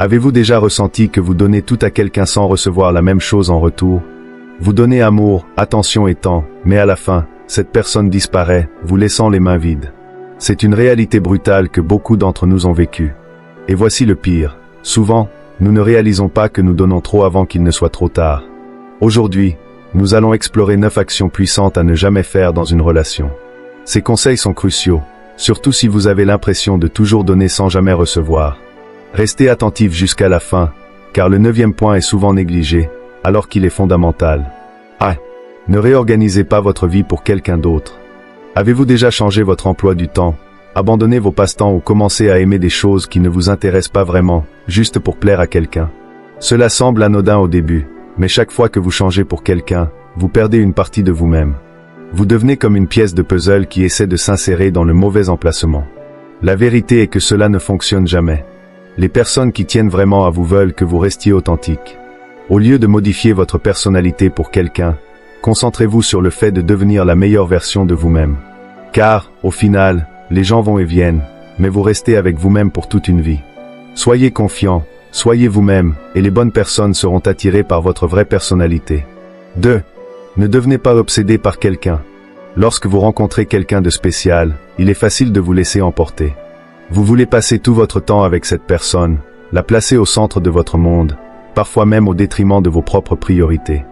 Avez-vous déjà ressenti que vous donnez tout à quelqu'un sans recevoir la même chose en retour? Vous donnez amour, attention et temps, mais à la fin, cette personne disparaît, vous laissant les mains vides. C'est une réalité brutale que beaucoup d'entre nous ont vécue. Et voici le pire. Souvent, nous ne réalisons pas que nous donnons trop avant qu'il ne soit trop tard. Aujourd'hui, nous allons explorer 9 actions puissantes à ne jamais faire dans une relation. Ces conseils sont cruciaux, surtout si vous avez l'impression de toujours donner sans jamais recevoir. Restez attentif jusqu'à la fin, car le 9e point est souvent négligé, alors qu'il est fondamental. Ah! Ne réorganisez pas votre vie pour quelqu'un d'autre. Avez-vous déjà changé votre emploi du temps, abandonné vos passe-temps ou commencé à aimer des choses qui ne vous intéressent pas vraiment, juste pour plaire à quelqu'un? Cela semble anodin au début, mais chaque fois que vous changez pour quelqu'un, vous perdez une partie de vous-même. Vous devenez comme une pièce de puzzle qui essaie de s'insérer dans le mauvais emplacement. La vérité est que cela ne fonctionne jamais. Les personnes qui tiennent vraiment à vous veulent que vous restiez authentique. Au lieu de modifier votre personnalité pour quelqu'un, concentrez-vous sur le fait de devenir la meilleure version de vous-même. Car, au final, les gens vont et viennent, mais vous restez avec vous-même pour toute une vie. Soyez confiant, soyez vous-même, et les bonnes personnes seront attirées par votre vraie personnalité. 2. Ne devenez pas obsédé par quelqu'un. Lorsque vous rencontrez quelqu'un de spécial, il est facile de vous laisser emporter. Vous voulez passer tout votre temps avec cette personne, la placer au centre de votre monde, parfois même au détriment de vos propres priorités.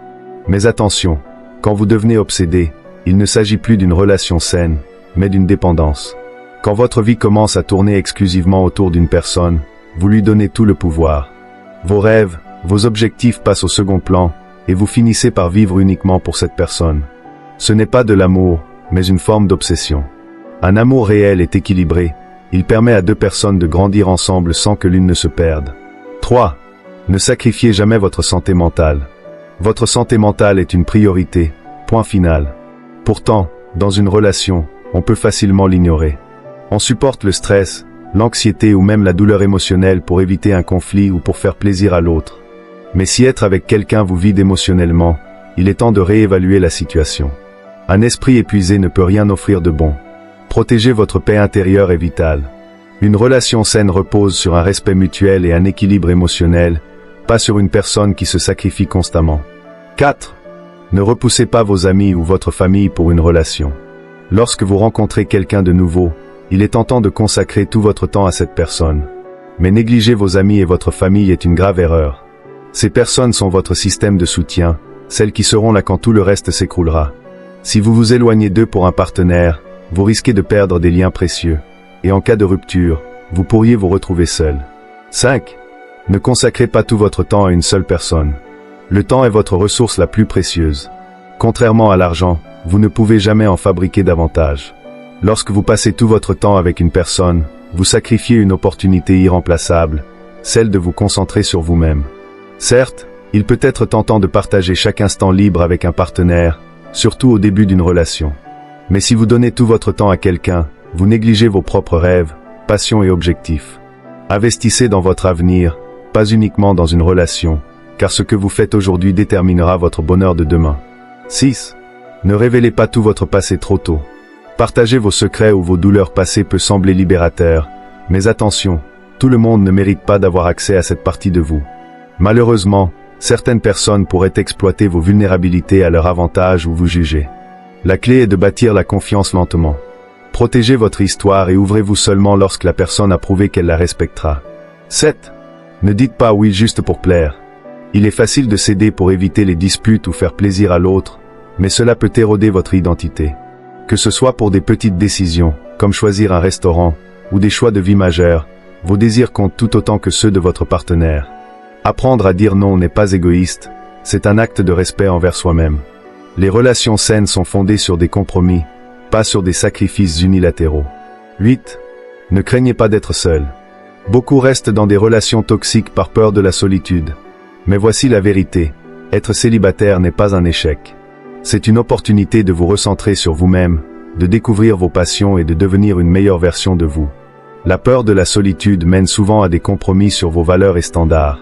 Mais attention, quand vous devenez obsédé, il ne s'agit plus d'une relation saine, mais d'une dépendance. Quand votre vie commence à tourner exclusivement autour d'une personne, vous lui donnez tout le pouvoir. Vos rêves, vos objectifs passent au second plan, et vous finissez par vivre uniquement pour cette personne. Ce n'est pas de l'amour, mais une forme d'obsession. Un amour réel est équilibré. Il permet à 2 personnes de grandir ensemble sans que l'une ne se perde. 3. Ne sacrifiez jamais votre santé mentale. Votre santé mentale est une priorité, point final. Pourtant, dans une relation, on peut facilement l'ignorer. On supporte le stress, l'anxiété ou même la douleur émotionnelle pour éviter un conflit ou pour faire plaisir à l'autre. Mais si être avec quelqu'un vous vide émotionnellement, il est temps de réévaluer la situation. Un esprit épuisé ne peut rien offrir de bon. Protéger votre paix intérieure est vital. Une relation saine repose sur un respect mutuel et un équilibre émotionnel, pas sur une personne qui se sacrifie constamment. 4. Ne repoussez pas vos amis ou votre famille pour une relation. Lorsque vous rencontrez quelqu'un de nouveau, il est tentant de consacrer tout votre temps à cette personne. Mais négliger vos amis et votre famille est une grave erreur. Ces personnes sont votre système de soutien, celles qui seront là quand tout le reste s'écroulera. Si vous vous éloignez d'eux pour un partenaire, vous risquez de perdre des liens précieux. Et en cas de rupture, vous pourriez vous retrouver seul. 5. Ne consacrez pas tout votre temps à une seule personne. Le temps est votre ressource la plus précieuse. Contrairement à l'argent, vous ne pouvez jamais en fabriquer davantage. Lorsque vous passez tout votre temps avec une personne, vous sacrifiez une opportunité irremplaçable, celle de vous concentrer sur vous-même. Certes, il peut être tentant de partager chaque instant libre avec un partenaire, surtout au début d'une relation. Mais si vous donnez tout votre temps à quelqu'un, vous négligez vos propres rêves, passions et objectifs. Investissez dans votre avenir, pas uniquement dans une relation, car ce que vous faites aujourd'hui déterminera votre bonheur de demain. 6. Ne révélez pas tout votre passé trop tôt. Partager vos secrets ou vos douleurs passées peut sembler libérateur, mais attention, tout le monde ne mérite pas d'avoir accès à cette partie de vous. Malheureusement, certaines personnes pourraient exploiter vos vulnérabilités à leur avantage ou vous juger. La clé est de bâtir la confiance lentement. Protégez votre histoire et ouvrez-vous seulement lorsque la personne a prouvé qu'elle la respectera. 7. Ne dites pas oui juste pour plaire. Il est facile de céder pour éviter les disputes ou faire plaisir à l'autre, mais cela peut éroder votre identité. Que ce soit pour des petites décisions, comme choisir un restaurant, ou des choix de vie majeurs, vos désirs comptent tout autant que ceux de votre partenaire. Apprendre à dire non n'est pas égoïste, c'est un acte de respect envers soi-même. Les relations saines sont fondées sur des compromis, pas sur des sacrifices unilatéraux. 8. Ne craignez pas d'être seul. Beaucoup restent dans des relations toxiques par peur de la solitude. Mais voici la vérité, être célibataire n'est pas un échec. C'est une opportunité de vous recentrer sur vous-même, de découvrir vos passions et de devenir une meilleure version de vous. La peur de la solitude mène souvent à des compromis sur vos valeurs et standards.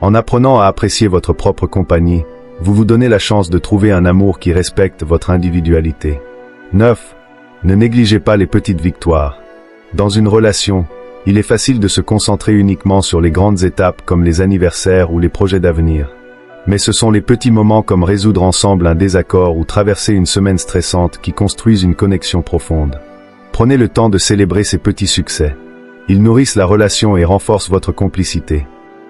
En apprenant à apprécier votre propre compagnie, vous vous donnez la chance de trouver un amour qui respecte votre individualité. 9. Ne négligez pas les petites victoires. Dans une relation, Il est facile de se concentrer uniquement sur les grandes étapes comme les anniversaires ou les projets d'avenir. Mais ce sont les petits moments comme résoudre ensemble un désaccord ou traverser une semaine stressante qui construisent une connexion profonde. Prenez le temps de célébrer ces petits succès. Ils nourrissent la relation et renforcent votre complicité.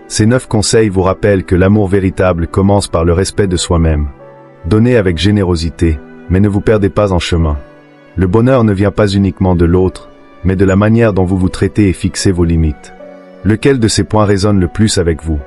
Ces 9 conseils vous rappellent que l'amour véritable commence par le respect de soi-même. Donnez avec générosité, mais ne vous perdez pas en chemin. Le bonheur ne vient pas uniquement de l'autre, mais de la manière dont vous vous traitez et fixez vos limites. Lequel de ces points résonne le plus avec vous ?